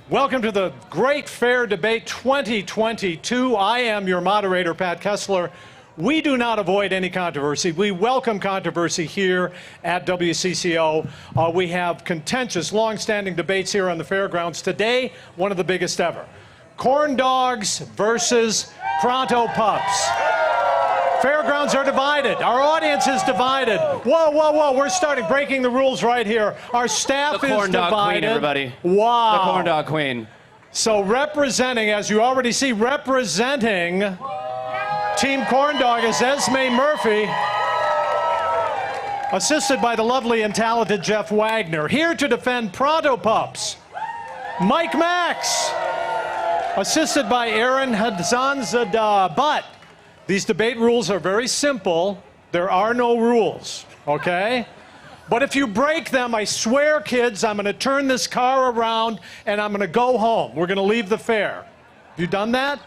Welcome to the Great Fair Debate 2022. I am your moderator, Pat Kessler. We do not avoid any controversy. We welcome controversy here at WCCO. We have contentious, long-standing debates here on the fairgrounds. Today, one of the biggest ever. Corn dogs versus Pronto Pups. Fairgrounds are divided. Our audience is divided. Whoa, whoa, whoa. We're starting breaking the rules right here. Our staff is divided. The corn dog queen, everybody. Wow. The corn dog queen. So representing, as you already see, representing Team Corn Dog is Esme Murphy, assisted by the lovely and talented Jeff Wagner. Here to defend Pronto Pups, Mike Max, assisted by Aaron Hadzanzadeh. But these debate rules are very simple. There are no rules, okay? But if you break them, I swear, kids, I'm going to turn this car around and I'm going to go home. We're going to leave the fair. Have you done that?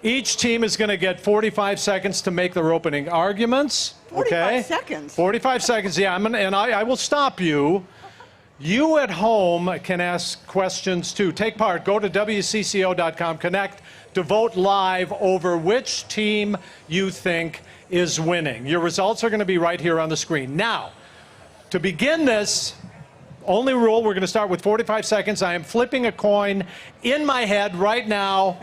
Each team is going to get 45 seconds to make their opening arguments. 45 seconds? 45 seconds, yeah. I will stop you. You at home can ask questions too. Take part. Go to WCCO.com, connect to vote live over which team you think is winning. Your results are going to be right here on the screen. Now, to begin this, only rule, we're going to start with 45 seconds. I am flipping a coin in my head right now.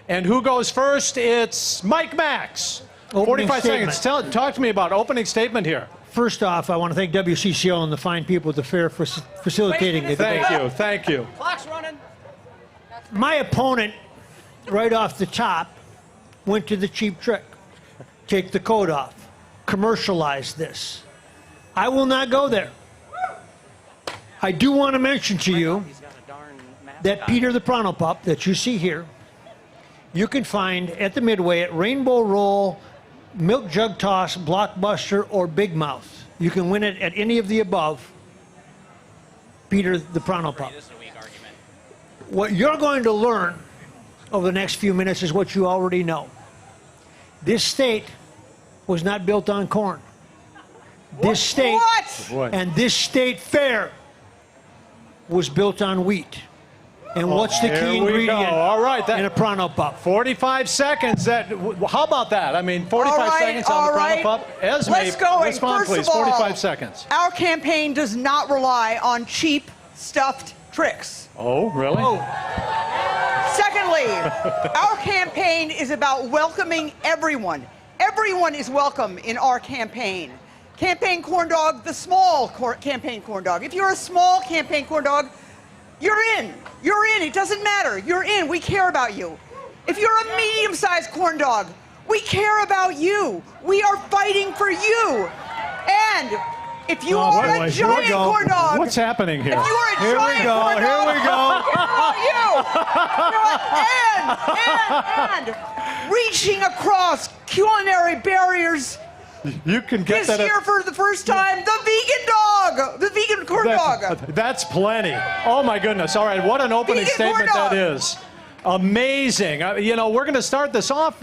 And who goes first? It's Mike Max. 45 seconds. Talk to me about opening statement here. First off, I want to thank WCCO and the fine people at the fair for facilitating the debate. Thank you. Thank you. Clock's running. My opponent, right off the top, went to the cheap trick. Take the coat off. Commercialize this. I will not go there. I do want to mention to you that Peter the Pronto Pup that you see here, you can find at the Midway at Rainbow Roll, Milk Jug Toss, Blockbuster, or Big Mouth. You can win it at any of the above. Peter the Pronto Pup. What you're going to learn over the next few minutes is what you already know. This state was not built on corn. This state and this state fair was built on wheat. And what's the key ingredient All right, in a Pronto Pup? 45 seconds. How about that? I mean, 45 seconds on the Pronto Pup. Esme, let's go. respond, please. 45 seconds. Our campaign does not rely on cheap, stuffed tricks. Oh, really? Oh. Secondly, our campaign is about welcoming everyone. Everyone is welcome in our campaign. Campaign Corn Dog, the small campaign Corn Dog. If you're a small campaign Corn Dog, you're in. You're in. It doesn't matter. You're in. We care about you. If you're a medium-sized corn dog, we care about you. We are fighting for you. And if you are a giant corn dog, what's happening here? If you are a giant corn dog, here we go. And reaching across culinary barriers. You can get this year for the first time, the vegan dog, the vegan corn dog. That's plenty. Oh my goodness! All right, what an opening statement that is. Amazing. You know, we're going to start this off.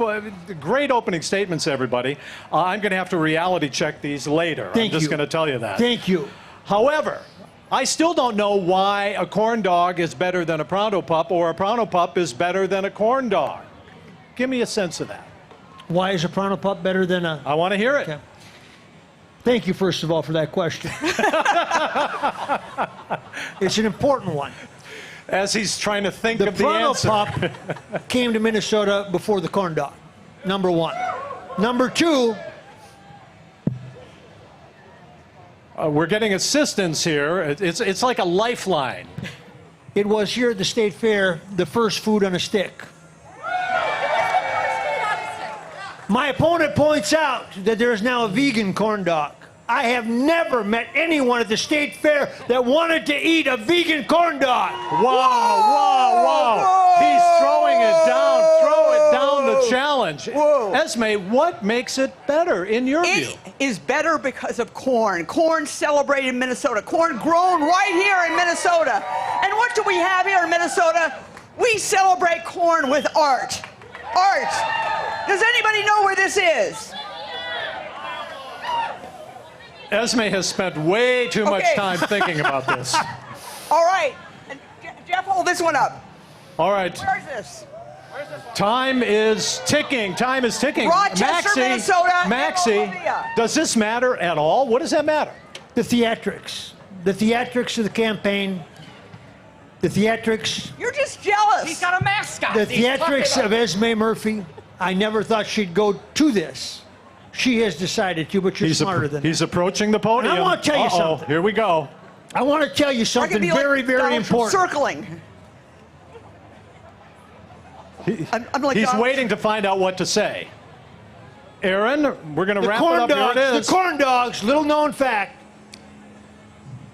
Great opening statements, everybody. I'm going to have to reality check these later. I'm just going to tell you that. Thank you. However, I still don't know why a corn dog is better than a Pronto Pup or a Pronto Pup is better than a corn dog. Give me a sense of that. Why is a Pronto Pup better than a... I want to hear it. Okay. Thank you, first of all, for that question. It's an important one. As he's trying to think of the answer. The Pronto Pup came to Minnesota before the corn dog, number one. Number two... we're getting assistance here. It's like a lifeline. It was here at the State Fair, the first food on a stick. My opponent points out that there is now a vegan corn dog. I have never met anyone at the State Fair that wanted to eat a vegan corn dog. Wow, wow, wow. He's throwing it down. Throw it down the challenge. Whoa. Esme, what makes it better in your view? It is better because of corn. Corn celebrated in Minnesota. Corn grown right here in Minnesota. And what do we have here in Minnesota? We celebrate corn with art. Art. Does anybody know where this is? Esme has spent way too much time thinking about this. All right. Jeff, hold this this one up. All right. Where's this? Time is ticking. Time is ticking. Rochester, Minnesota, and Maxie, Columbia. does this matter at all? What does that matter? The theatrics. The theatrics of the campaign. The theatrics. You're just jealous. He's got a mascot. The He's theatrics talking of Esme Murphy. I never thought she'd go to this. She has decided to, but you're smarter than that. He's approaching the podium. And I want to tell you Uh-oh, something. Here we go. I want to tell you I something could be like very, very Donald Trump important. circling. I'm like He's Donald waiting to find out what to say. Aaron, we're going to The wrap it corn up. dogs, Here it the is. corn dogs, little known fact.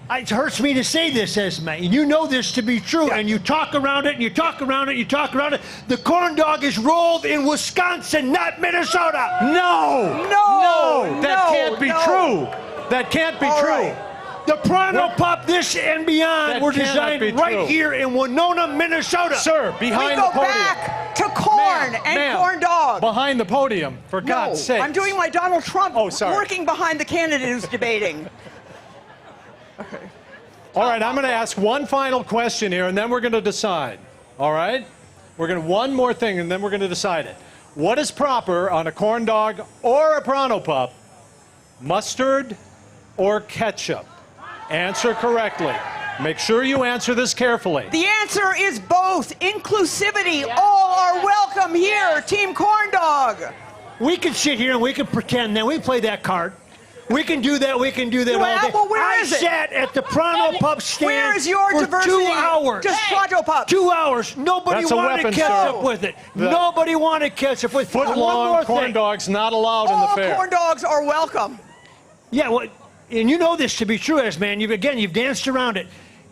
It hurts me to say this, Esme, and you know this to be true, and you talk around it, and you talk around it, and you talk around it. The corn dog is rolled in Wisconsin, not Minnesota. No, that can't be no. true. That can't be All true. right. The Pronto Pup, this and beyond, That were cannot designed be right true. here in Winona, Minnesota. Sir, We behind go the podium. back to corn and Ma'am, corn dog. Behind the podium, for God's sake. I'm doing my Donald Trump, Oh, sorry. working behind the candidate who's debating. All right, I'm going to ask one final question here, and then we're going to decide. All right? We're going to one more thing, and then we're going to decide it. What is proper on a corn dog or a Pronto Pup? Mustard or ketchup? Answer correctly. Make sure you answer this carefully. The answer is both. Inclusivity. All are welcome here. Team Corn Dog. We can sit here and we can pretend that we play that card. We can do that. We can do that Well, all day. well, where I is it? sat at the Pronto Pup stand Where is your for diversity? 2 hours. Just Pronto Pups. 2 hours. Nobody That's a wanted weapon, ketchup sir. with it. The- Nobody wanted ketchup with it. One more Foot-long corn thing. dogs not allowed in the All fair. corn dogs are welcome. Yeah, well, and you know this to be true, man. You've danced around it.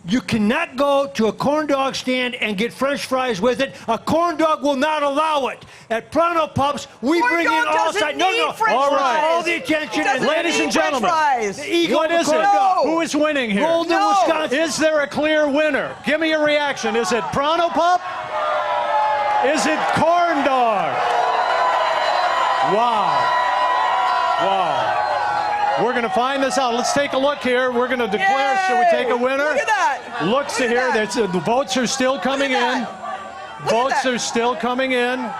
You cannot go to a corn dog stand and get French fries with it. A corn dog will not allow it. At Pronto Pups, we Corn bring dog in all doesn't sides. need French All right. fries. All the attention. It doesn't Ladies need and French gentlemen, fries. The ego What of the is corn it? dog. Who is winning here? Golden No. Wisconsin. Is there a clear winner? Give me a reaction. Is it Pronto Pup? Is it corn dog? Wow. Wow. We're going to find this out. Let's take a look here. We're going to declare, Yay! shall we take a winner? Look at that. Looks Look to at here. that. The votes are still coming Look in. at that. Look at Votes that. are still coming in.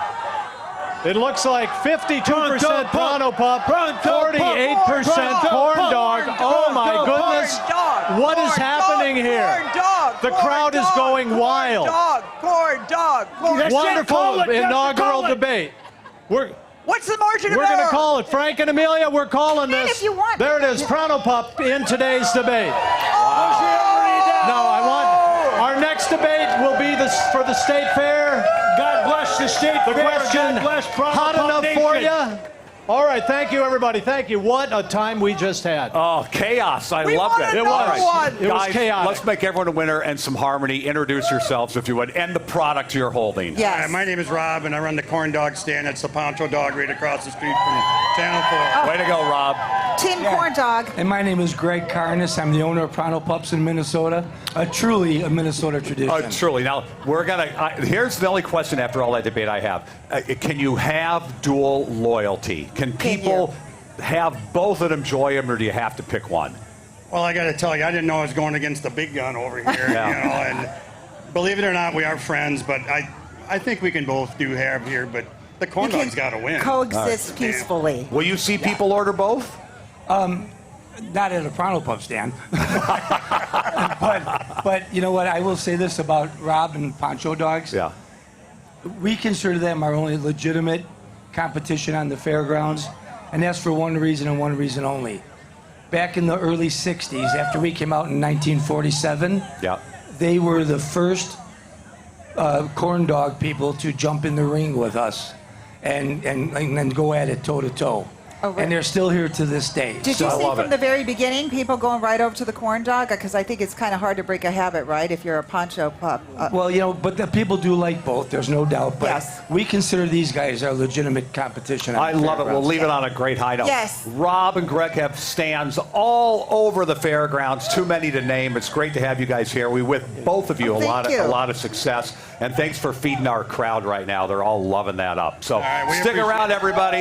It looks like 52% Pronto Pup, 48% corn dog. Oh my goodness. Corn dog. What is Corn happening dog. here? Corn dog. The Corn crowd is dog. going Corn wild. Dog. Corn dog. Corn That's it. Wonderful Call it, Justin, inaugural call it. debate. We're What's the margin of going to error? call it. Frank and Amelia, we're calling Man, this. if you want. There it is, Pronto Pup in today's debate. No, I want our next debate will be this for the state fair. God bless the state The fair. question, God bless Pronto hot Pup enough Nation. for you? All right, thank you, everybody. Thank you. What a time we just had. Oh, chaos. I We loved want it. It another was. one. It was Guys, chaotic. let's make everyone a winner and some harmony. Introduce yourselves, if you would, and the product you're holding. Yes. Hi, my name is Rob, and I run the corn dog stand at Sapancho Dog right across the street from Channel 4. Way to go, Rob. Team Corn Dog. And my name is Greg Carnes. I'm the owner of Pronto Pups in Minnesota. Truly a Minnesota tradition. Truly. Now, we're going to, here's the only question after all that debate I have. Can you have dual loyalty? Can people have both of them enjoy them, or do you have to pick one? Well, I got to tell you, I didn't know I was going against the big gun over here. And believe it or not, we are friends, but I think we can both do have here, but the corn dog's got to win. Coexist peacefully. Will you see people order both? Not at a Pronto Pup stand. but you know what? I will say this about Rob and Pancho Dogs. Yeah. We consider them our only legitimate competition on the fairgrounds, and that's for one reason and one reason only. Back in the early 60s, after we came out in 1947, Yeah. they were the first corn dog people to jump in the ring with us and then go at it toe to toe. Oh, really? And they're still here to this day. Did you I see love from it. the very beginning people going right over to the corn dog? Because I think it's kind of hard to break a habit, right? If you're a Pancho Pup. Well, you know, but the people do like both. There's no doubt. But Yes. we consider these guys our legitimate competition. on I the love it. We'll fairgrounds. leave it on a great high note. Yes. Rob and Greg have stands all over the fairgrounds. Too many to name. It's great to have you guys here. We wish both of you Oh, thank you. a lot of success. And thanks for feeding our crowd right now. They're all loving that up. So right, we stick appreciate around, it. everybody.